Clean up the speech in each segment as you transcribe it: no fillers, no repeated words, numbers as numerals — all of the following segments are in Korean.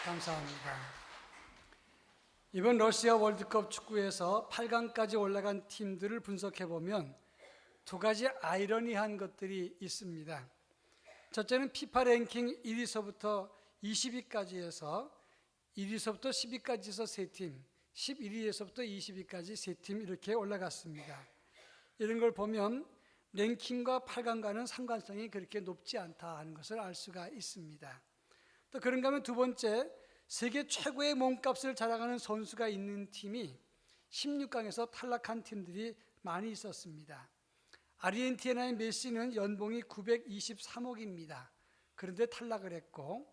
감사합니다. 이번 러시아 월드컵 축구에서 8강까지 올라간 팀들을 분석해보면 두 가지 아이러니한 것들이 있습니다. 첫째는 피파 랭킹 1위서부터 20위까지 해서 1위서부터 10위까지 해서 3팀, 11위에서부터 20위까지 3팀 이렇게 올라갔습니다. 이런 걸 보면 랭킹과 8강과는 상관성이 그렇게 높지 않다 하는 것을 알 수가 있습니다. 또 그런가 하면 두 번째, 세계 최고의 몸값을 자랑하는 선수가 있는 팀이 16강에서 탈락한 팀들이 많이 있었습니다. 아르헨티나의 메시는 연봉이 923억입니다. 그런데 탈락을 했고,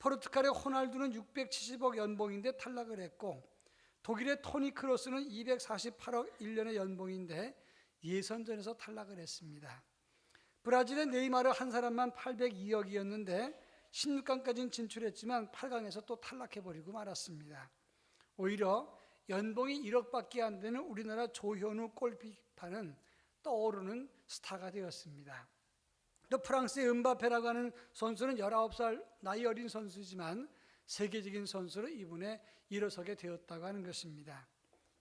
포르투갈의 호날두는 670억 연봉인데 탈락을 했고, 독일의 토니 크로스는 248억 1년의 연봉인데 예선전에서 탈락을 했습니다. 브라질의 네이마르 한 사람만 802억이었는데 16강까지는 진출했지만 8강에서 또 탈락해버리고 말았습니다. 오히려 연봉이 1억밖에 안 되는 우리나라 조현우 골키퍼는 떠오르는 스타가 되었습니다. 또 프랑스의 음바페라고 하는 선수는 19살 나이 어린 선수지만 세계적인 선수로 이분에 일어서게 되었다고 하는 것입니다.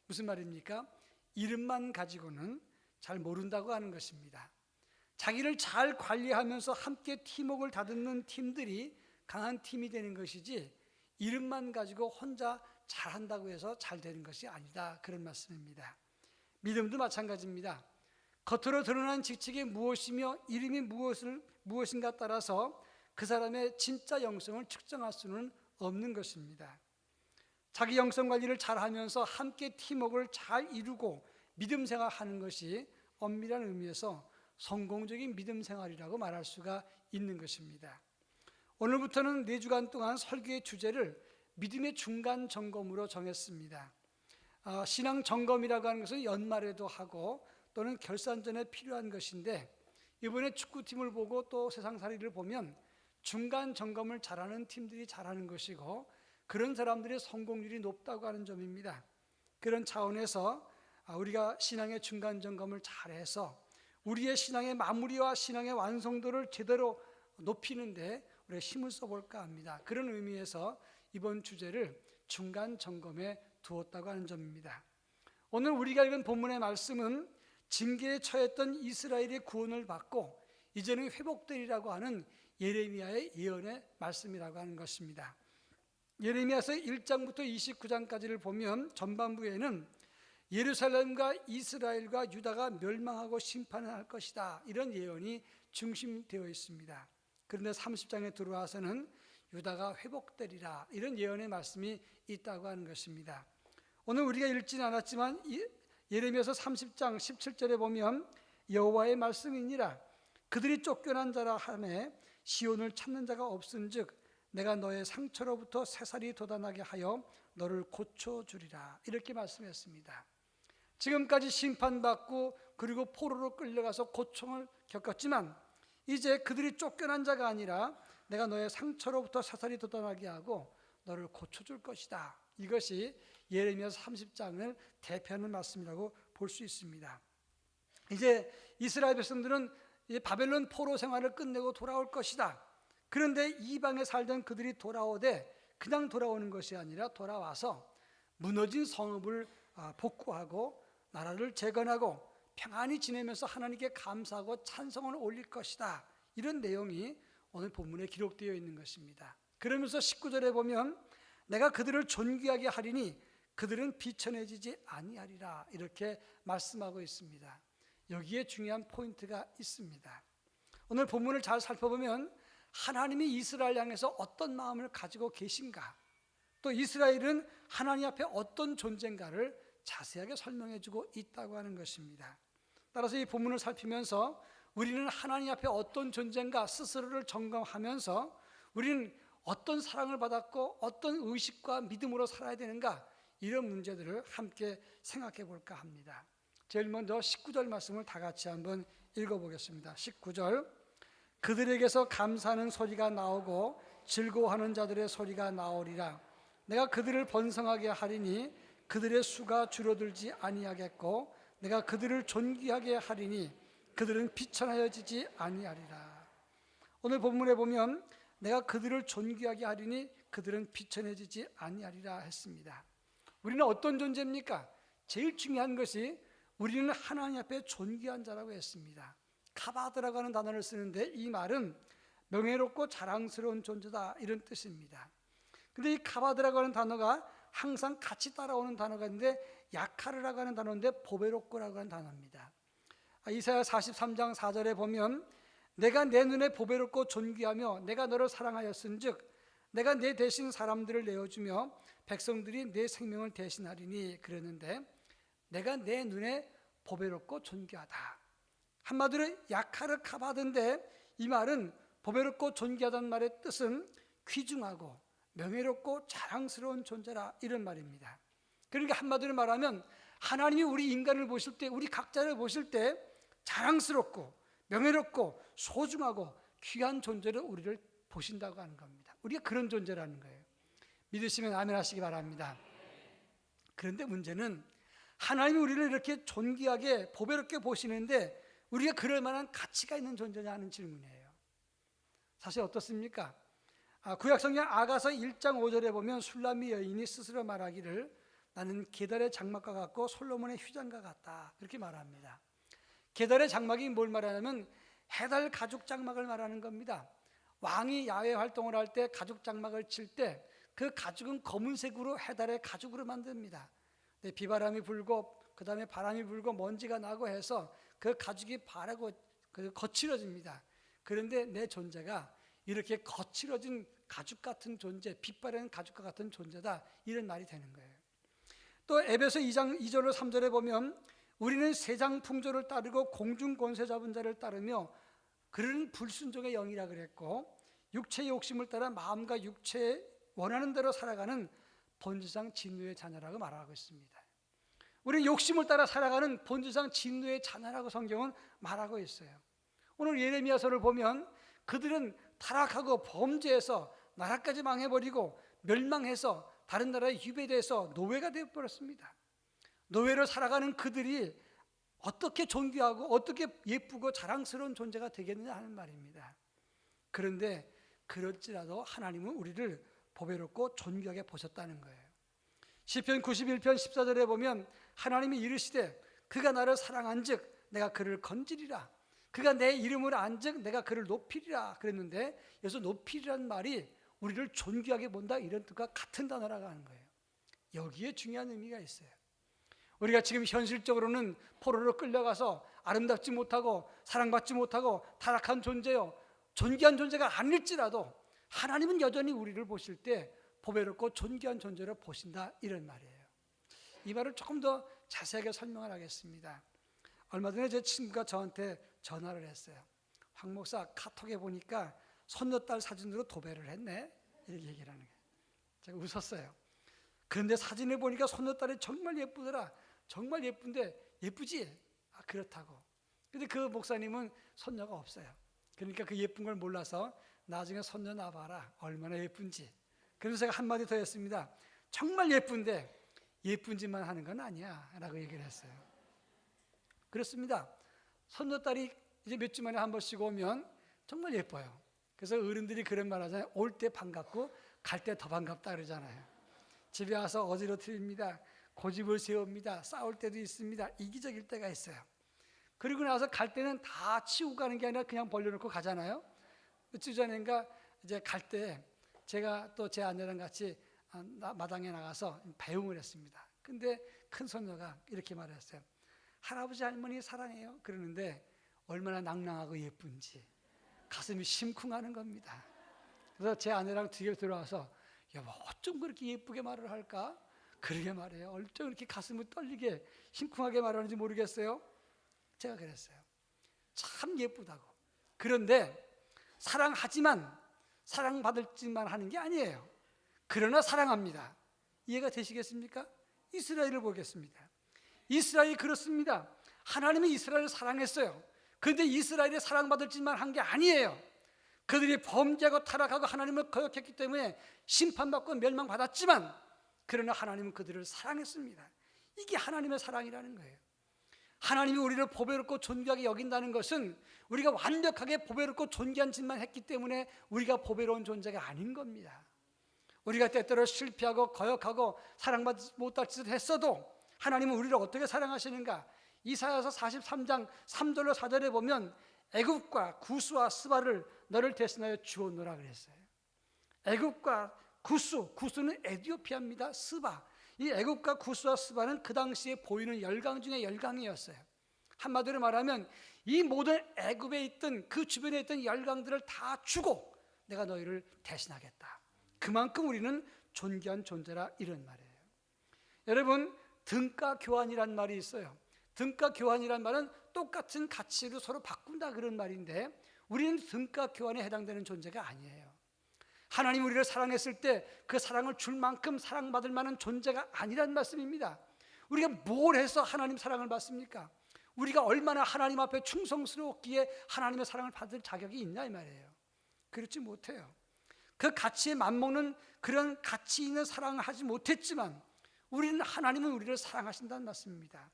무슨 말입니까? 이름만 가지고는 잘 모른다고 하는 것입니다. 자기를 잘 관리하면서 함께 팀워크를 다듬는 팀들이 강한 팀이 되는 것이지 이름만 가지고 혼자 잘한다고 해서 잘 되는 것이 아니다, 그런 말씀입니다. 믿음도 마찬가지입니다. 겉으로 드러난 직책이 무엇이며 이름이 무엇인가 따라서 그 사람의 진짜 영성을 측정할 수는 없는 것입니다. 자기 영성 관리를 잘하면서 함께 팀워크를 잘 이루고 믿음 생활하는 것이 엄밀한 의미에서 성공적인 믿음 생활이라고 말할 수가 있는 것입니다. 오늘부터는 4주간 동안 설교의 주제를 믿음의 중간 점검으로 정했습니다. 신앙 점검이라고 하는 것은 연말에도 하고 또는 결산전에 필요한 것인데, 이번에 축구팀을 보고 또 세상살이를 보면 중간 점검을 잘하는 팀들이 잘하는 것이고 그런 사람들의 성공률이 높다고 하는 점입니다. 그런 차원에서 우리가 신앙의 중간 점검을 잘해서 우리의 신앙의 마무리와 신앙의 완성도를 제대로 높이는데 우리가 힘을 써볼까 합니다. 그런 의미에서 이번 주제를 중간 점검에 두었다고 하는 점입니다. 오늘 우리가 읽은 본문의 말씀은 징계에 처했던 이스라엘의 구원을 받고 이제는 회복되리라고 하는 예레미야의 예언의 말씀이라고 하는 것입니다. 예레미야서 1장부터 29장까지를 보면 전반부에는 예루살렘과 이스라엘과 유다가 멸망하고 심판을 할 것이다, 이런 예언이 중심되어 있습니다. 그런데 30장에 들어와서는 유다가 회복되리라, 이런 예언의 말씀이 있다고 하는 것입니다. 오늘 우리가 읽지는 않았지만 예레미야서 30장 17절에 보면 여호와의 말씀이니라. 그들이 쫓겨난 자라 하매 시온을 찾는 자가 없은즉 내가 너의 상처로부터 새살이 돋아나게 하여 너를 고쳐주리라, 이렇게 말씀했습니다. 지금까지 심판받고 그리고 포로로 끌려가서 고통을 겪었지만 이제 그들이 쫓겨난 자가 아니라 내가 너의 상처로부터 새살이 돋아나게 하고 너를 고쳐줄 것이다. 이것이 예레미야서 30장을 대표하는 말씀이라고 볼 수 있습니다. 이제 이스라엘 백성들은 바벨론 포로 생활을 끝내고 돌아올 것이다. 그런데 이방에 살던 그들이 돌아오되 그냥 돌아오는 것이 아니라 돌아와서 무너진 성읍을 복구하고 나라를 재건하고 평안히 지내면서 하나님께 감사하고 찬송을 올릴 것이다, 이런 내용이 오늘 본문에 기록되어 있는 것입니다. 그러면서 19절에 보면 내가 그들을 존귀하게 하리니 그들은 비천해지지 아니하리라, 이렇게 말씀하고 있습니다. 여기에 중요한 포인트가 있습니다. 오늘 본문을 잘 살펴보면 하나님이 이스라엘 향해서 어떤 마음을 가지고 계신가, 또 이스라엘은 하나님 앞에 어떤 존재인가를 자세하게 설명해주고 있다고 하는 것입니다. 따라서 이 본문을 살피면서 우리는 하나님 앞에 어떤 존재인가 스스로를 점검하면서 우리는 어떤 사랑을 받았고 어떤 의식과 믿음으로 살아야 되는가, 이런 문제들을 함께 생각해 볼까 합니다. 제일 먼저 19절 말씀을 다 같이 한번 읽어보겠습니다. 19절, 그들에게서 감사하는 소리가 나오고 즐거워하는 자들의 소리가 나오리라. 내가 그들을 번성하게 하리니 그들의 수가 줄어들지 아니하겠고 내가 그들을 존귀하게 하리니 그들은 비천하여지지 아니하리라. 오늘 본문에 보면 내가 그들을 존귀하게 하리니 그들은 비천해지지 아니하리라 했습니다. 우리는 어떤 존재입니까? 제일 중요한 것이 우리는 하나님 앞에 존귀한 자라고 했습니다. 카바드라고 하는 단어를 쓰는데 이 말은 명예롭고 자랑스러운 존재다 이런 뜻입니다. 근데 이 카바드라고 하는 단어가 항상 같이 따라오는 단어가 있는데 야카르라고 하는 단어인데 보배롭고라고 하는 단어입니다. 이사야 43장 4절에 보면 내가 내 눈에 보배롭고 존귀하며 내가 너를 사랑하였은즉 내가 내 대신 사람들을 내어주며 백성들이 내 생명을 대신하리니 그랬는데 내가 내 눈에 보배롭고 존귀하다. 한마디로 야카르 카바드인데 이 말은 보배롭고 존귀하다는 말의 뜻은 귀중하고 명예롭고 자랑스러운 존재라 이런 말입니다. 그러니까 한마디로 말하면 하나님이 우리 인간을 보실 때, 우리 각자를 보실 때 자랑스럽고 명예롭고 소중하고 귀한 존재로 우리를 보신다고 하는 겁니다. 우리가 그런 존재라는 거예요. 믿으시면 아멘 하시기 바랍니다. 그런데 문제는 하나님이 우리를 이렇게 존귀하게 보배롭게 보시는데 우리가 그럴 만한 가치가 있는 존재냐 하는 질문이에요. 사실 어떻습니까? 구약성경 아가서 1장 5절에 보면 술람미 여인이 스스로 말하기를 나는 게달의 장막과 같고 솔로몬의 휘장과 같다 그렇게 말합니다. 게달의 장막이 뭘 말하냐면 해달 가죽 장막을 말하는 겁니다. 왕이 야외 활동을 할 때 가죽 장막을 칠 때 그 가죽은 검은색으로 해달의 가죽으로 만듭니다. 비바람이 불고 그 다음에 바람이 불고 먼지가 나고 해서 그 가죽이 바라고 거칠어집니다. 그런데 내 존재가 이렇게 거칠어진 가죽 같은 존재, 빛바라는 가죽과 같은 존재다 이런 말이 되는 거예요. 또 에베소 2장 2절로 3절에 보면 우리는 세상 풍조를 따르고 공중 권세 잡은 자를 따르며 그런 불순종의 영이라 그랬고 육체의 욕심을 따라 마음과 육체에 원하는 대로 살아가는 본질상 진노의 자녀라고 말하고 있습니다. 우리는 욕심을 따라 살아가는 본질상 진노의 자녀라고 성경은 말하고 있어요. 오늘 예레미야서를 보면 그들은 타락하고 범죄해서 나라까지 망해버리고 멸망해서 다른 나라에 유배돼서 노예가 되어버렸습니다. 노예로 살아가는 그들이 어떻게 존귀하고 어떻게 예쁘고 자랑스러운 존재가 되겠느냐 하는 말입니다. 그런데 그럴지라도 하나님은 우리를 보배롭고 존귀하게 보셨다는 거예요. 시편 91편 14절에 보면 하나님이 이르시되 그가 나를 사랑한즉 내가 그를 건지리라 그가 내 이름을 안즉 내가 그를 높이리라 그랬는데 여기서 높이리라는 말이 우리를 존귀하게 본다 이런 뜻과 같은 단어라고 하는 거예요. 여기에 중요한 의미가 있어요. 우리가 지금 현실적으로는 포로로 끌려가서 아름답지 못하고 사랑받지 못하고 타락한 존재요 존귀한 존재가 아닐지라도 하나님은 여전히 우리를 보실 때 보배롭고 존귀한 존재로 보신다 이런 말이에요. 이 말을 조금 더 자세하게 설명을 하겠습니다. 얼마 전에 제 친구가 저한테 전화를 했어요. 황 목사 카톡에 보니까 손녀딸 사진으로 도배를 했네 이렇게 얘기를 하는 거예요. 제가 웃었어요. 그런데 사진을 보니까 손녀딸이 정말 예쁘더라. 정말 예쁜데 예쁘지? 그렇다고. 근데 그 목사님은 손녀가 없어요. 그러니까 그 예쁜 걸 몰라서 나중에 손녀 놔봐라 얼마나 예쁜지. 그래서 제가 한마디 더 했습니다. 정말 예쁜데 예쁜 짓만 하는 건 아니야 라고 얘기를 했어요. 그렇습니다. 손녀딸이 이제 몇 주 만에 한 번씩 오면 정말 예뻐요. 그래서 어른들이 그런 말 하잖아요. 올 때 반갑고 갈 때 더 반갑다 그러잖아요. 집에 와서 어지러뜨립니다. 고집을 세웁니다. 싸울 때도 있습니다. 이기적일 때가 있어요. 그리고 나서 갈 때는 다 치우고 가는 게 아니라 그냥 벌려놓고 가잖아요. 며칠 전인가 이제 갈 때 제가 또 제 아내랑 같이 마당에 나가서 배웅을 했습니다. 근데 큰 손녀가 이렇게 말했어요. 할아버지 할머니 사랑해요. 그러는데 얼마나 낭낭하고 예쁜지 가슴이 심쿵하는 겁니다. 그래서 제 아내랑 뒤에 들어와서 여보 어쩜 그렇게 예쁘게 말을 할까? 그러게 말해요. 어쩜 그렇게 가슴을 떨리게 심쿵하게 말하는지 모르겠어요. 제가 그랬어요. 참 예쁘다고. 그런데 사랑하지만 사랑받을 짓만 하는 게 아니에요. 그러나 사랑합니다. 이해가 되시겠습니까? 이스라엘을 보겠습니다. 이스라엘이 그렇습니다. 하나님이 이스라엘을 사랑했어요. 그런데 이스라엘이 사랑받을 짓만 한 게 아니에요. 그들이 범죄하고 타락하고 하나님을 거역했기 때문에 심판받고 멸망받았지만 그러나 하나님은 그들을 사랑했습니다. 이게 하나님의 사랑이라는 거예요. 하나님이 우리를 보배롭고 존귀하게 여긴다는 것은 우리가 완벽하게 보배롭고 존귀한 짓만 했기 때문에 우리가 보배로운 존재가 아닌 겁니다. 우리가 때때로 실패하고 거역하고 사랑받지 못할 짓을 했어도 하나님은 우리를 어떻게 사랑하시는가? 이사야서 43장 3절로 4절에 보면 애굽과 구스와 스바를 너를 대신하여 주었노라 그랬어요. 애굽과 구스는 에티오피아입니다. 스바, 이 애굽과 구스와 스바는 그 당시에 보이는 열강 중에 열강이었어요. 한마디로 말하면 이 모든 애굽에 있던 그 주변에 있던 열강들을 다 주고 내가 너희를 대신하겠다. 그만큼 우리는 존귀한 존재라, 이런 말이에요. 여러분, 등가 교환이란 말이 있어요. 등가 교환이란 말은 똑같은 가치로 서로 바꾼다, 그런 말인데 우리는 등가 교환에 해당되는 존재가 아니에요. 하나님 우리를 사랑했을 때 그 사랑을 줄 만큼 사랑받을 만한 존재가 아니란 말씀입니다. 우리가 뭘 해서 하나님 사랑을 받습니까? 우리가 얼마나 하나님 앞에 충성스러웠기에 하나님의 사랑을 받을 자격이 있냐, 이 말이에요. 그렇지 못해요. 그 가치에 맞먹는 그런 가치 있는 사랑을 하지 못했지만 하나님은 우리를 사랑하신다는 말씀입니다.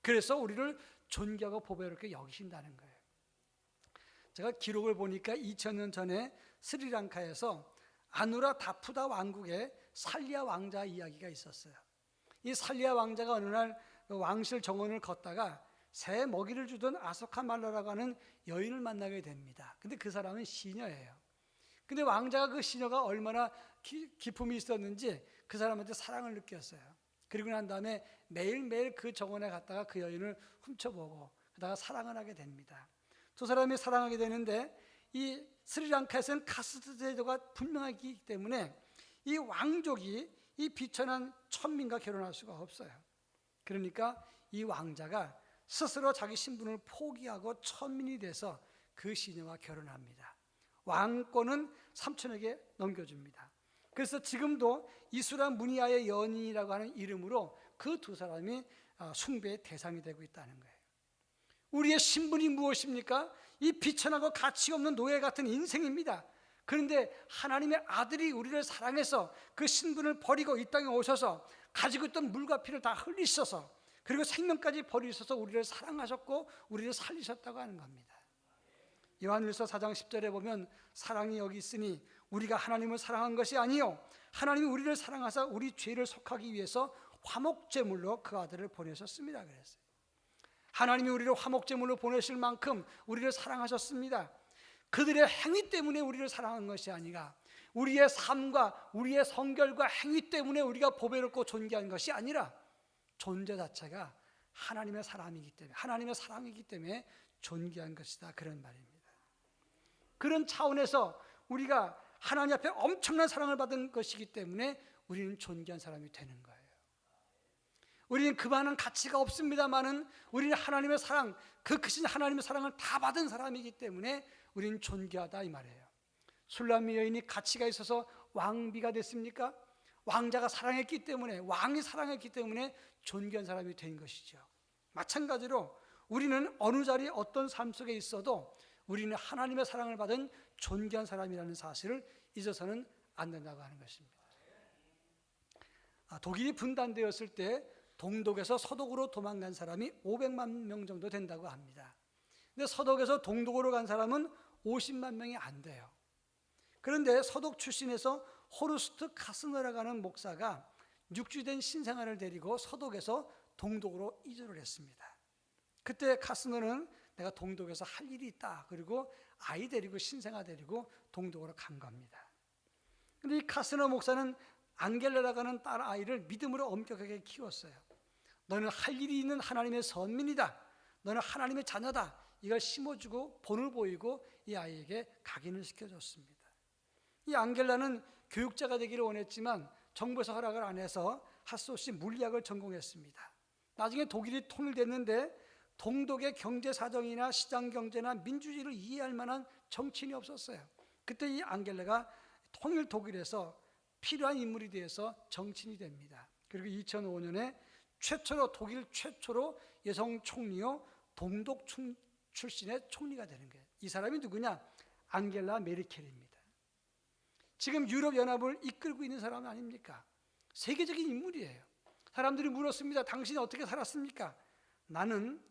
그래서 우리를 존귀하고 보배롭게 여기신다는 거예요. 제가 기록을 보니까 2000년 전에 스리랑카에서 아누라 다푸다 왕국의 살리아 왕자 이야기가 있었어요. 이 살리아 왕자가 어느 날 왕실 정원을 걷다가 새 먹이를 주던 아소카 말라라고 하는 여인을 만나게 됩니다. 근데 그 사람은 시녀예요. 근데 왕자가 그 시녀가 얼마나 기품이 있었는지 그 사람한테 사랑을 느꼈어요. 그리고 난 다음에 매일매일 그 정원에 갔다가 그 여인을 훔쳐보고 그러다가 사랑을 하게 됩니다. 두 사람이 사랑하게 되는데 이 스리랑카에서는 카스트 제도가 분명하기 때문에 이 왕족이 이 비천한 천민과 결혼할 수가 없어요. 그러니까 이 왕자가 스스로 자기 신분을 포기하고 천민이 돼서 그 시녀와 결혼합니다. 왕권은 삼촌에게 넘겨줍니다. 그래서 지금도 이수라 무니아의 연인이라고 하는 이름으로 그 두 사람이 숭배의 대상이 되고 있다는 거예요. 우리의 신분이 무엇입니까? 이 비천하고 가치 없는 노예 같은 인생입니다. 그런데 하나님의 아들이 우리를 사랑해서 그 신분을 버리고 이 땅에 오셔서 가지고 있던 물과 피를 다 흘리셔서 그리고 생명까지 버리셔서 우리를 사랑하셨고 우리를 살리셨다고 하는 겁니다. 요한일서 4장 10절에 보면 사랑이 여기 있으니 우리가 하나님을 사랑한 것이 아니요 하나님이 우리를 사랑하사 우리 죄를 속하기 위해서 화목제물로 그 아들을 보내셨습니다 그랬어요. 하나님이 우리를 화목제물로 보내실 만큼 우리를 사랑하셨습니다. 그들의 행위 때문에 우리를 사랑한 것이 아니라 우리의 삶과 우리의 성결과 행위 때문에 우리가 보배롭고 존귀한 것이 아니라 존재 자체가 하나님의 사람이기 때문에 하나님의 사랑이기 때문에 존귀한 것이다, 그런 말입니다. 그런 차원에서 우리가 하나님 앞에 엄청난 사랑을 받은 것이기 때문에 우리는 존귀한 사람이 되는 거예요. 우리는 그만한 가치가 없습니다만은 우리는 하나님의 사랑, 그 크신 하나님의 사랑을 다 받은 사람이기 때문에 우리는 존귀하다, 이 말이에요. 술람미 여인이 가치가 있어서 왕비가 됐습니까? 왕자가 사랑했기 때문에, 왕이 사랑했기 때문에 존귀한 사람이 된 것이죠. 마찬가지로 우리는 어느 자리에 어떤 삶 속에 있어도 우리는 하나님의 사랑을 받은 존귀한 사람이라는 사실을 잊어서는 안 된다고 하는 것입니다. 독일이 분단되었을 때 동독에서 서독으로 도망간 사람이 500만 명 정도 된다고 합니다. 근데 서독에서 동독으로 간 사람은 50만 명이 안 돼요. 그런데 서독 출신에서 호르스트 카스너라고 하는 목사가 육주된 신생아를 데리고 서독에서 동독으로 이주를 했습니다. 그때 카스너는 내가 동독에서 할 일이 있다, 그리고 아이 데리고 신생아 데리고 동독으로 간 겁니다. 그런데 이 카스너 목사는 안겔라라고 하는 딸 아이를 믿음으로 엄격하게 키웠어요. 너는 할 일이 있는 하나님의 선민이다, 너는 하나님의 자녀다, 이걸 심어주고 본을 보이고 이 아이에게 각인을 시켜줬습니다. 이 안겔라는 교육자가 되기를 원했지만 정부에서 허락을 안 해서 할 수 없이 물리학을 전공했습니다. 나중에 독일이 통일됐는데 동독의 경제 사정이나 시장 경제나 민주주의를 이해할 만한 정치인이 없었어요. 그때 이 안겔라가 통일 독일에서 필요한 인물이 되어서 정치인이 됩니다. 그리고 2005년에 독일 최초로 여성 총리요 동독 출신의 총리가 되는 거예요. 이 사람이 누구냐? 앙겔라 메르켈입니다. 지금 유럽연합을 이끌고 있는 사람 아닙니까? 세계적인 인물이에요. 사람들이 물었습니다. 당신이 어떻게 살았습니까? 나는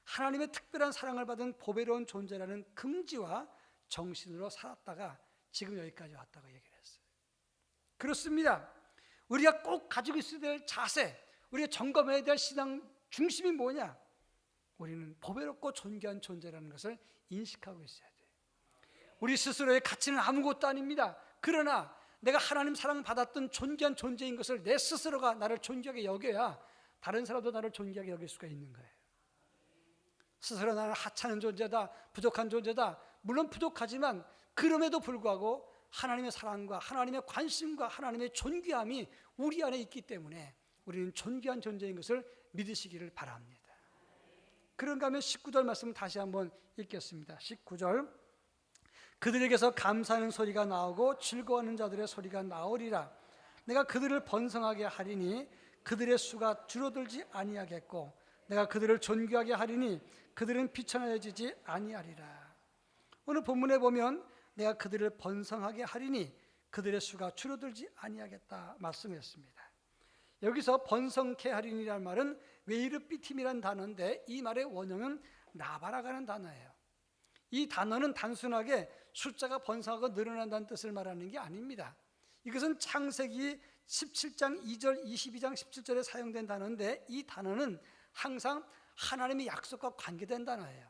하나님의 특별한 사랑을 받은 보배로운 존재라는 긍지와 정신으로 살았다가 지금 여기까지 왔다고 얘기를 했어요. 그렇습니다. 우리가 꼭 가지고 있어야 될 자세, 우리가 점검해야 될 신앙 중심이 뭐냐? 우리는 보배롭고 존귀한 존재라는 것을 인식하고 있어야 돼요. 우리 스스로의 가치는 아무것도 아닙니다. 그러나 내가 하나님 사랑 받았던 존귀한 존재인 것을 내 스스로가 나를 존귀하게 여겨야 다른 사람도 나를 존귀하게 여길 수가 있는 거예요. 스스로 나는 하찮은 존재다, 부족한 존재다. 물론 부족하지만 그럼에도 불구하고 하나님의 사랑과 하나님의 관심과 하나님의 존귀함이 우리 안에 있기 때문에 우리는 존귀한 존재인 것을 믿으시기를 바랍니다. 그런가 하면 19절 말씀 다시 한번 읽겠습니다. 19절, 그들에게서 감사하는 소리가 나오고 즐거워하는 자들의 소리가 나오리라. 내가 그들을 번성하게 하리니 그들의 수가 줄어들지 아니하겠고 내가 그들을 존귀하게 하리니 그들은 비천해지지 아니하리라. 오늘 본문에 보면 내가 그들을 번성하게 하리니 그들의 수가 줄어들지 아니하겠다 말씀했습니다. 여기서 번성케 하리니라는 말은 웨이르피팀이라는 단어인데 이 말의 원형은 나바라가는 단어예요. 이 단어는 단순하게 숫자가 번성하고 늘어난다는 뜻을 말하는 게 아닙니다. 이것은 창세기 17장 2절, 22장 17절에 사용된 단어인데 이 단어는 항상 하나님의 약속과 관계된 단어예요.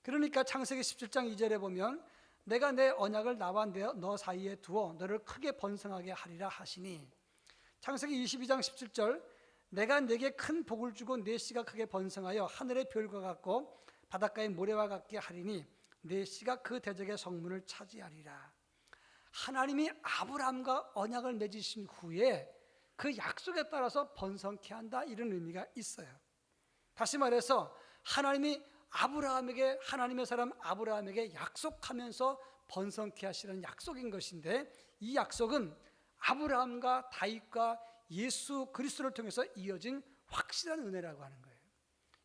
그러니까 창세기 17장 2절에 보면 내가 내 언약을 나와 너 사이에 두어 너를 크게 번성하게 하리라 하시니, 창세기 22장 17절 내가 내게 큰 복을 주고 내 씨가 크게 번성하여 하늘의 별과 같고 바닷가의 모래와 같게 하리니 내 씨가 그 대적의 성문을 차지하리라. 하나님이 아브라함과 언약을 맺으신 후에 그 약속에 따라서 번성케 한다, 이런 의미가 있어요. 다시 말해서 하나님이 아브라함에게, 하나님의 사람 아브라함에게 약속하면서 번성케 하시는 약속인 것인데 이 약속은 아브라함과 다윗과 예수 그리스도를 통해서 이어진 확실한 은혜라고 하는 거예요.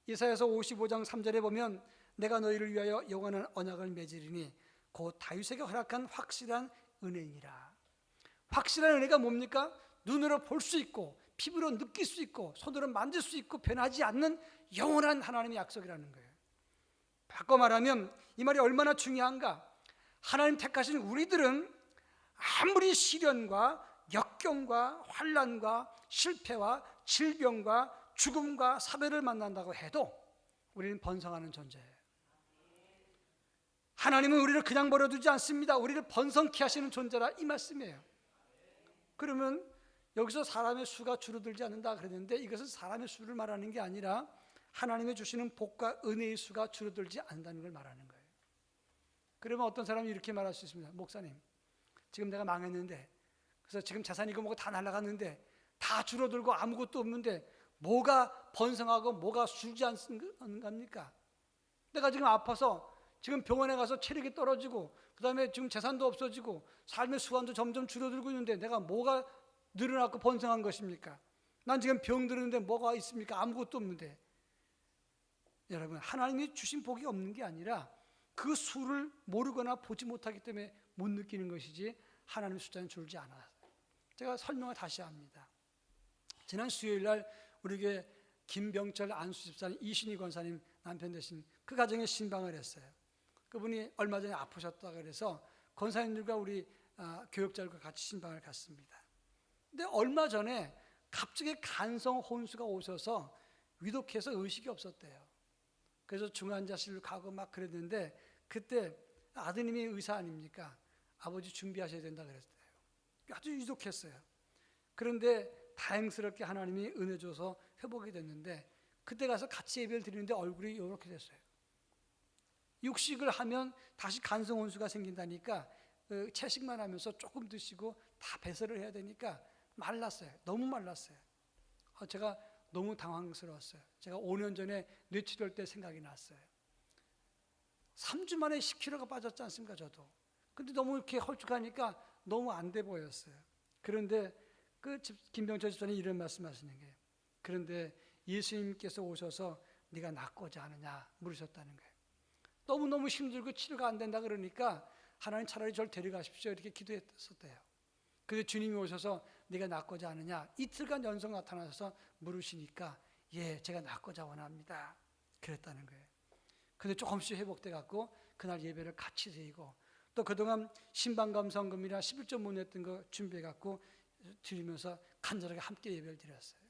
이사야서 55장 3절에 보면 내가 너희를 위하여 영원한 언약을 맺으리니 곧 다윗에게 허락한 확실한 은혜이니라. 확실한 은혜가 뭡니까? 눈으로 볼 수 있고 피부로 느낄 수 있고 손으로 만질 수 있고 변하지 않는 영원한 하나님의 약속이라는 거예요. 바꿔 말하면 이 말이 얼마나 중요한가? 하나님 택하신 우리들은 아무리 시련과 역경과 환난과 실패와 질병과 죽음과 사별을 만난다고 해도 우리는 번성하는 존재예요. 하나님은 우리를 그냥 버려두지 않습니다. 우리를 번성케 하시는 존재라 이 말씀이에요. 그러면 여기서 사람의 수가 줄어들지 않는다 그랬는데 이것은 사람의 수를 말하는 게 아니라 하나님의 주시는 복과 은혜의 수가 줄어들지 않는다는 걸 말하는 거예요. 그러면 어떤 사람이 이렇게 말할 수 있습니다. 목사님, 지금 내가 망했는데, 그래서 지금 재산이 이거 뭐고 다 날아갔는데 다 줄어들고 아무것도 없는데 뭐가 번성하고 뭐가 줄지 않습니까? 내가 지금 아파서 지금 병원에 가서 체력이 떨어지고 그 다음에 지금 재산도 없어지고 삶의 수완도 점점 줄어들고 있는데 내가 뭐가 늘어났고 번성한 것입니까? 난 지금 병들었는데 뭐가 있습니까? 아무것도 없는데. 여러분, 하나님이 주신 복이 없는 게 아니라 그 수를 모르거나 보지 못하기 때문에 못 느끼는 것이지 하나님의 숫자는 줄지 않아요. 제가 설명을 다시 합니다. 지난 수요일 날 우리 교회 김병철 안수집사님, 이신희 권사님 남편 되신 그 가정에 신방을 했어요. 그분이 얼마 전에 아프셨다 그래서 권사님들과 우리 교역자들과 같이 신방을 갔습니다. 근데 얼마 전에 갑자기 간성 혼수가 오셔서 위독해서 의식이 없었대요. 그래서 중환자실로 가고 막 그랬는데 그때 아드님이 의사 아닙니까? 아버지 준비하셔야 된다 그랬어요. 아주 위독했어요. 그런데 다행스럽게 하나님이 은혜 줘서 회복이 됐는데 그때 가서 같이 예배를 드리는데 얼굴이 이렇게 됐어요. 육식을 하면 다시 간성 혼수가 생긴다니까 채식만 하면서 조금 드시고 다 배설을 해야 되니까 말랐어요. 너무 말랐어요. 제가 너무 당황스러웠어요. 제가 5년 전에 뇌출혈 때 생각이 났어요. 3주 만에 10kg가 빠졌지 않습니까? 저도. 근데 너무 이렇게 헐쭉하니까 너무 안 돼 보였어요. 그런데 김병철 집사님이 이런 말씀하시는 거예요. 그런데 예수님께서 오셔서 네가 낫고자 하느냐 물으셨다는 거예요. 너무너무 힘들고 치료가 안 된다 그러니까 하나님 차라리 저를 데려가십시오 이렇게 기도했었대요. 그래서 주님이 오셔서 네가 낫고자 하느냐 이틀간 연속 나타나셔서 물으시니까 예, 제가 낫고자 원합니다. 그랬다는 거예요. 근데 조금씩 회복돼 갖고 그날 예배를 같이 드리고, 또 그동안 신방감성금이나 11조 못 냈던 거 준비해 갖고 드리면서 간절하게 함께 예배를 드렸어요.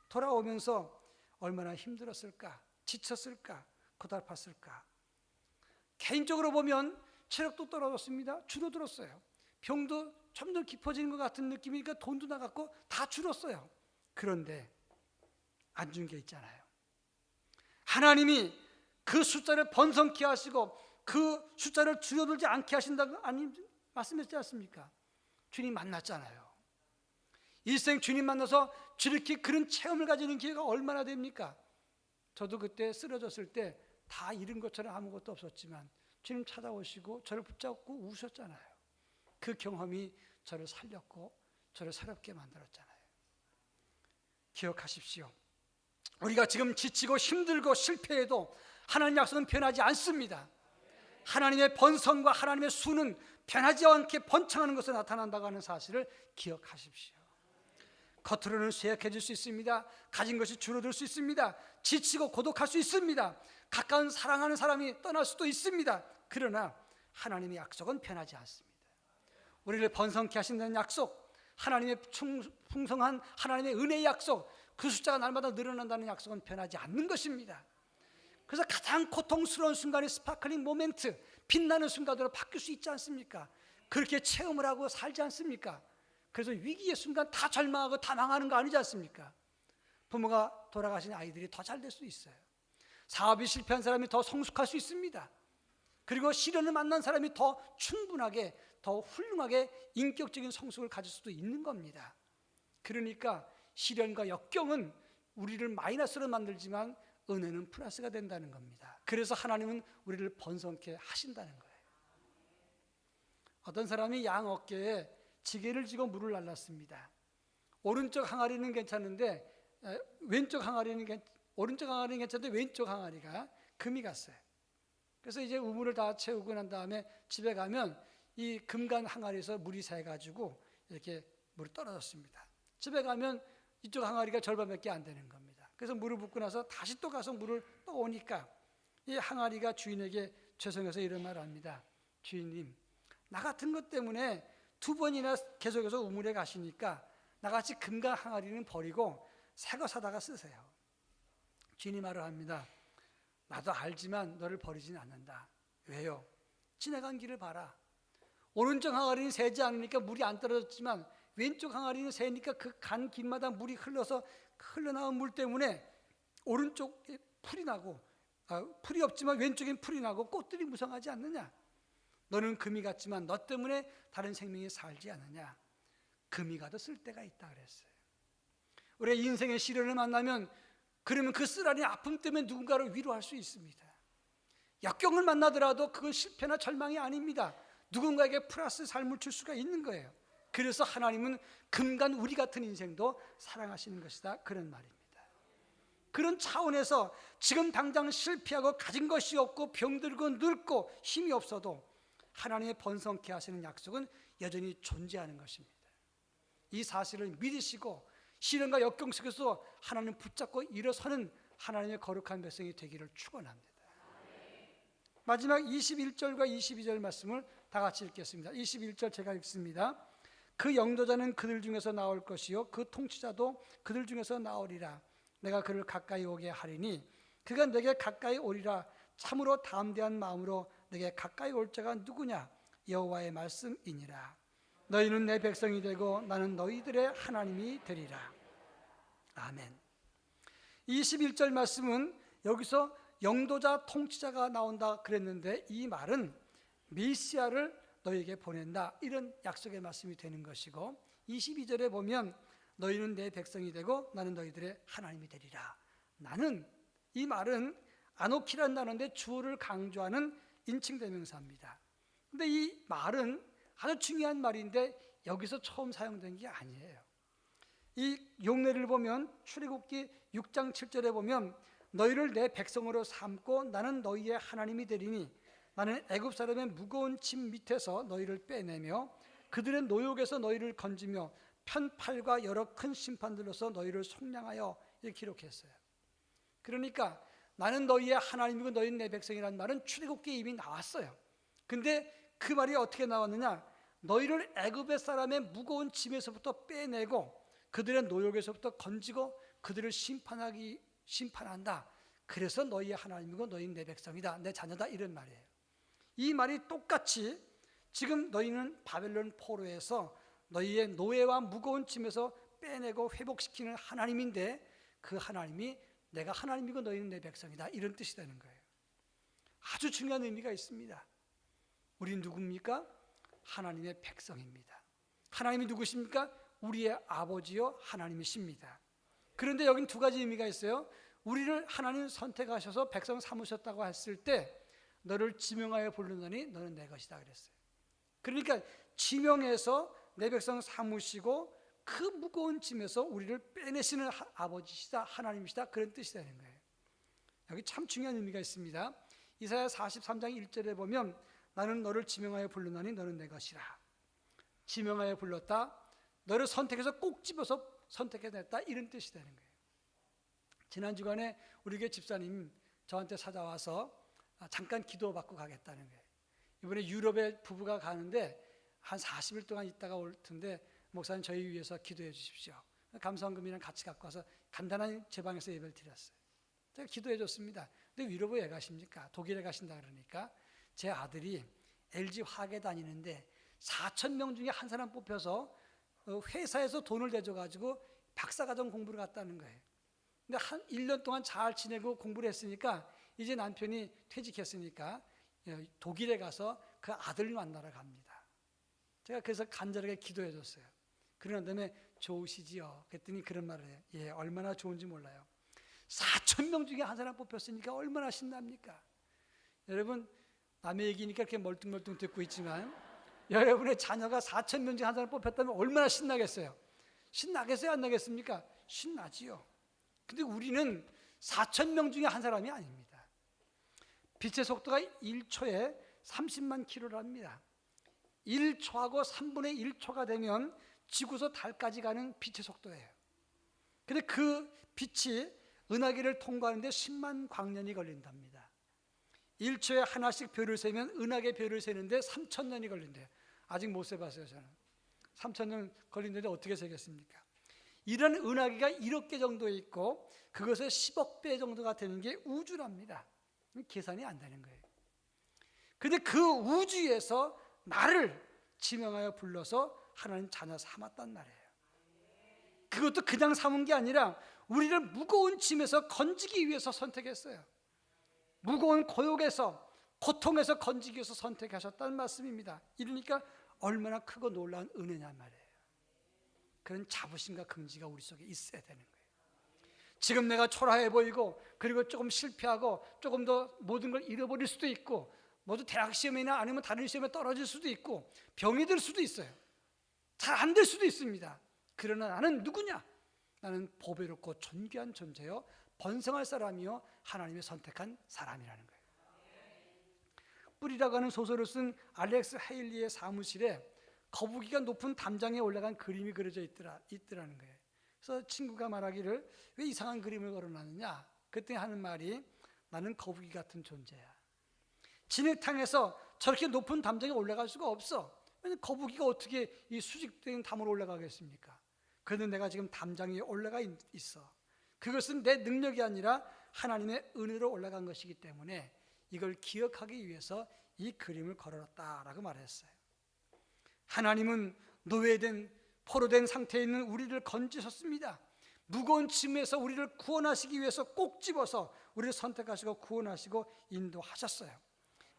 돌아오면서 얼마나 힘들었을까, 지쳤을까, 고달팠을까. 개인적으로 보면 체력도 떨어졌습니다. 줄어들었어요. 병도 점점 깊어지는 것 같은 느낌이니까 돈도 나갔고 다 줄었어요. 그런데 안 준 게 있잖아요. 하나님이 그 숫자를 번성케 하시고 그 숫자를 줄어들지 않게 하신다고 말씀하시지 않습니까? 주님 만났잖아요. 일생 주님 만나서 이렇게 그런 체험을 가지는 기회가 얼마나 됩니까? 저도 그때 쓰러졌을 때 다 잃은 것처럼 아무것도 없었지만 주님 찾아오시고 저를 붙잡고 우셨잖아요. 그 경험이 저를 살렸고 저를 새롭게 만들었잖아요. 기억하십시오. 우리가 지금 지치고 힘들고 실패해도 하나님의 약속은 변하지 않습니다. 하나님의 번성과 하나님의 수는 변하지 않게 번창하는 것으로 나타난다고 하는 사실을 기억하십시오. 겉으로는 쇠약해질 수 있습니다. 가진 것이 줄어들 수 있습니다. 지치고 고독할 수 있습니다. 가까운 사랑하는 사람이 떠날 수도 있습니다. 그러나 하나님의 약속은 변하지 않습니다. 우리를 번성케 하신다는 약속, 하나님의 풍성한 하나님의 은혜의 약속, 그 숫자가 날마다 늘어난다는 약속은 변하지 않는 것입니다. 그래서 가장 고통스러운 순간이 스파클링 모멘트, 빛나는 순간으로 바뀔 수 있지 않습니까? 그렇게 체험을 하고 살지 않습니까? 그래서 위기의 순간 다 절망하고 다 망하는 거 아니지 않습니까? 부모가 돌아가신 아이들이 더 잘 될 수 있어요. 사업이 실패한 사람이 더 성숙할 수 있습니다. 그리고 시련을 만난 사람이 더 충분하게, 더 훌륭하게 인격적인 성숙을 가질 수도 있는 겁니다. 그러니까 시련과 역경은 우리를 마이너스로 만들지만 은혜는 플러스가 된다는 겁니다. 그래서 하나님은 우리를 번성케 하신다는 거예요. 어떤 사람이 양 어깨에 지게를 쥐고 물을 날랐습니다. 오른쪽 항아리는 괜찮은데 오른쪽 항아리는 괜찮은데 왼쪽 항아리가 금이 갔어요. 그래서 이제 우물을 다 채우고 난 다음에 집에 가면 이 금간 항아리에서 물이 새가지고 이렇게 물이 떨어졌습니다. 집에 가면 이쪽 항아리가 절반밖에 안 되는 겁니다. 그래서 물을 붓고 나서 다시 또 가서 물을 또 오니까 이 항아리가 주인에게 죄송해서 이런 말을 합니다. 주인님, 나 같은 것 때문에 2번이나 계속해서 우물에 가시니까 나같이 금간 항아리는 버리고 새 거 사다가 쓰세요. 주인이 말을 합니다. 나도 알지만 너를 버리지는 않는다. 왜요? 지나간 길을 봐라. 오른쪽 항아리는 새지 않으니까 물이 안 떨어졌지만 왼쪽 항아리는 새니까 그 간 길마다 물이 흘러서 흘러나온 물 때문에 오른쪽에 풀이 나고 풀이 없지만 왼쪽엔 풀이 나고 꽃들이 무성하지 않느냐? 너는 금이 같지만 너 때문에 다른 생명이 살지 않느냐? 금이 가도 쓸 때가 있다 그랬어요. 우리가 인생의 시련을 만나면 그러면 그 쓰라린 아픔 때문에 누군가를 위로할 수 있습니다. 역경을 만나더라도 그건 실패나 절망이 아닙니다. 누군가에게 플러스 삶을 줄 수가 있는 거예요. 그래서 하나님은 금간 우리 같은 인생도 사랑하시는 것이다, 그런 말입니다. 그런 차원에서 지금 당장 실패하고 가진 것이 없고 병들고 늙고 힘이 없어도 하나님의 번성케 하시는 약속은 여전히 존재하는 것입니다. 이 사실을 믿으시고 시련과 역경 속에서 하나님 붙잡고 일어서는 하나님의 거룩한 백성이 되기를 축원합니다. 마지막 21절과 22절 말씀을 다 같이 읽겠습니다. 21절 제가 읽습니다. 그 영도자는 그들 중에서 나올 것이요 그 통치자도 그들 중에서 나오리라. 내가 그를 가까이 오게 하리니 그가 내게 가까이 오리라. 참으로 담대한 마음으로 내게 가까이 올 자가 누구냐? 여호와의 말씀이니라. 너희는 내 백성이 되고 나는 너희들의 하나님이 되리라. 아멘. 21절 말씀은 여기서 영도자 통치자가 나온다 그랬는데 이 말은 메시아를 너희에게 보낸다, 이런 약속의 말씀이 되는 것이고, 22절에 보면 너희는 내 백성이 되고 나는 너희들의 하나님이 되리라. 나는, 이 말은 아노키라는 단어인데 주어를 강조하는 인칭대명사입니다. 근데 이 말은 아주 중요한 말인데 여기서 처음 사용된 게 아니에요. 이 용례를 보면 출애굽기 6장 7절에 보면 너희를 내 백성으로 삼고 나는 너희의 하나님이 되리니 나는 애굽 사람의 무거운 짐 밑에서 너희를 빼내며 그들의 노역에서 너희를 건지며 편팔과 여러 큰 심판들로서 너희를 속량하여 이렇게 기록했어요. 그러니까 나는 너희의 하나님이고 너희는 내 백성이라는 말은 출애굽기에 이미 나왔어요. 근데 그 말이 어떻게 나왔느냐? 너희를 애굽의 사람의 무거운 짐에서부터 빼내고 그들의 노역에서부터 건지고 그들을 심판한다. 그래서 너희의 하나님이고 너희는 내 백성이다, 내 자녀다, 이런 말이에요. 이 말이 똑같이 지금 너희는 바벨론 포로에서 너희의 노예와 무거운 짐에서 빼내고 회복시키는 하나님인데 그 하나님이 내가 하나님이고 너희는 내 백성이다, 이런 뜻이 되는 거예요. 아주 중요한 의미가 있습니다. 우리 누굽니까? 하나님의 백성입니다. 하나님이 누구십니까? 우리의 아버지요 하나님이십니다. 그런데 여긴 두 가지 의미가 있어요. 우리를 하나님 선택하셔서 백성 삼으셨다고 했을 때 너를 지명하여 부르노니 너는 내 것이다 그랬어요. 그러니까 지명해서 내 백성 삼으시고 그 무거운 짐에서 우리를 빼내시는 아버지시다, 하나님이시다, 그런 뜻이 되는 거예요. 여기 참 중요한 의미가 있습니다. 이사야 43장 1절에 보면 나는 너를 지명하여 부르노니 너는 내 것이라. 지명하여 불렀다, 너를 선택해서 꼭 집어서 선택해냈다, 이런 뜻이 되는 거예요. 지난 주간에 우리 교회 집사님 저한테 찾아와서 잠깐 기도받고 가겠다는 거예요. 이번에 유럽에 부부가 가는데 한 40일 동안 있다가 올 텐데 목사님 저희 위해서 기도해 주십시오. 감사원금이랑 같이 갖고 와서 간단한 제 방에서 예배를 드렸어요. 제가 기도해 줬습니다. 근데 유럽에 왜 가십니까? 독일에 가신다 그러니까 제 아들이 LG 화학에 다니는데 4,000명 중에 한 사람 뽑혀서 회사에서 돈을 내줘가지고 박사과정 공부를 갔다는 거예요. 근데 한 1년 동안 잘 지내고 공부를 했으니까 이제 남편이 퇴직했으니까 독일에 가서 그 아들을 만나러 갑니다. 제가 그래서 간절하게 기도해 줬어요. 그런 다음에 좋으시지요? 그랬더니 그런 말을 해요. 예, 얼마나 좋은지 몰라요. 4,000명 중에 한 사람 뽑혔으니까 얼마나 신납니까? 여러분, 남의 얘기니까 이렇게 멀뚱멀뚱 듣고 있지만 여러분의 자녀가 4,000명 중에 한 사람 뽑혔다면 얼마나 신나겠어요? 신나겠어요? 안 나겠습니까? 신나지요. 근데 우리는 4,000명 중에 한 사람이 아닙니다. 빛의 속도가 1초에 30만 킬로랍니다. 1초하고 3분의 1초가 되면 지구에서 달까지 가는 빛의 속도예요. 근데 그 빛이 은하계를 통과하는데 10만 광년이 걸린답니다. 1초에 하나씩 별을 세면 은하계 별을 세는데 3,000년이 걸린대요. 아직 못 세봤어요. 저는 3,000년 걸린다는데 어떻게 세겠습니까? 이런 은하계가 1억 개 정도 있고 그것의 10억 배 정도가 되는 게 우주랍니다. 계산이 안 되는 거예요. 근데 그 우주에서 나를 지명하여 불러서 하나님 자녀 삼았단 말이에요. 그것도 그냥 삼은 게 아니라 우리를 무거운 짐에서 건지기 위해서 선택했어요. 무거운 고역에서, 고통에서 건지기 위해서 선택하셨다는 말씀입니다. 이러니까 얼마나 크고 놀라운 은혜냐 말이에요. 그런 자부심과 긍지가 우리 속에 있어야 되는 거예요. 지금 내가 초라해 보이고 그리고 조금 실패하고 조금 더 모든 걸 잃어버릴 수도 있고 모두 대학 시험이나 아니면 다른 시험에 떨어질 수도 있고 병이 들 수도 있어요. 잘 안 될 수도 있습니다. 그러나 나는 누구냐? 나는 보배롭고 존귀한 존재요, 번성할 사람이요, 하나님의 선택한 사람이라는 거예요. 뿔이라고 하는 소설을 쓴 알렉스 헤일리의 사무실에 거북이가 높은 담장에 올라간 그림이 그려져 있더라는 거예요. 그래서 친구가 말하기를 왜 이상한 그림을 걸어놨느냐? 그때 하는 말이 나는 거북이 같은 존재야. 진흙탕에서 저렇게 높은 담장에 올라갈 수가 없어. 거북이가 어떻게 이 수직된 담으로 올라가겠습니까? 그런데 내가 지금 담장 위에 올라가 있어. 그것은 내 능력이 아니라 하나님의 은혜로 올라간 것이기 때문에 이걸 기억하기 위해서 이 그림을 걸어놨다라고 말했어요. 하나님은 노예된 포로된 상태에 있는 우리를 건지셨습니다. 무거운 짐에서 우리를 구원하시기 위해서 꼭 집어서 우리를 선택하시고 구원하시고 인도하셨어요.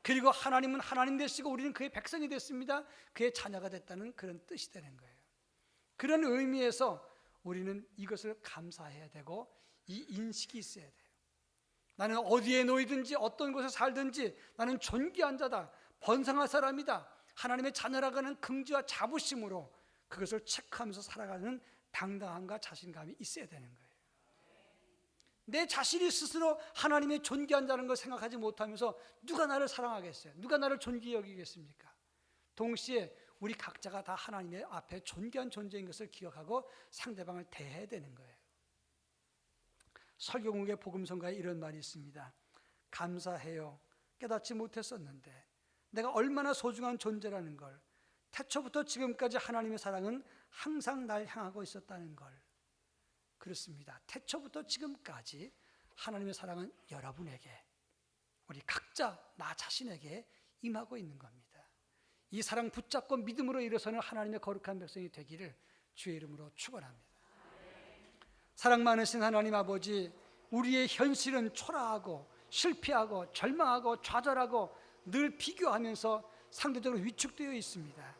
그리고 하나님은 하나님 되시고 우리는 그의 백성이 됐습니다. 그의 자녀가 됐다는 그런 뜻이 되는 거예요. 그런 의미에서 우리는 이것을 감사해야 되고 이 인식이 있어야 돼요. 나는 어디에 놓이든지 어떤 곳에 살든지 나는 존귀한 자다, 번성할 사람이다, 하나님의 자녀라고 하는 긍지와 자부심으로 그것을 체크하면서 살아가는 당당함과 자신감이 있어야 되는 거예요. 내 자신이 스스로 하나님의 존귀한 자라는 걸 생각하지 못하면서 누가 나를 사랑하겠어요? 누가 나를 존귀히 여기겠습니까? 동시에 우리 각자가 다 하나님의 앞에 존귀한 존재인 것을 기억하고 상대방을 대해야 되는 거예요. 설경국의 복음성가에 이런 말이 있습니다. 감사해요. 깨닫지 못했었는데 내가 얼마나 소중한 존재라는 걸, 태초부터 지금까지 하나님의 사랑은 항상 날 향하고 있었다는 걸. 그렇습니다. 태초부터 지금까지 하나님의 사랑은 여러분에게, 우리 각자 나 자신에게 임하고 있는 겁니다. 이 사랑 붙잡고 믿음으로 일어서는 하나님의 거룩한 백성이 되기를 주의 이름으로 축원합니다. 사랑 많으신 하나님 아버지, 우리의 현실은 초라하고 실패하고 절망하고 좌절하고 늘 비교하면서 상대적으로 위축되어 있습니다.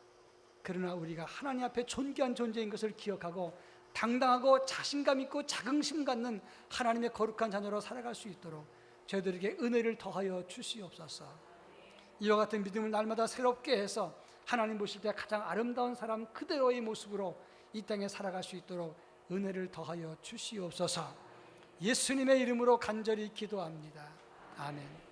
그러나 우리가 하나님 앞에 존귀한 존재인 것을 기억하고 당당하고 자신감 있고 자긍심 갖는 하나님의 거룩한 자녀로 살아갈 수 있도록 저희들에게 은혜를 더하여 주시옵소서. 이와 같은 믿음을 날마다 새롭게 해서 하나님 보실 때 가장 아름다운 사람 그대로의 모습으로 이 땅에 살아갈 수 있도록 은혜를 더하여 주시옵소서. 예수님의 이름으로 간절히 기도합니다. 아멘.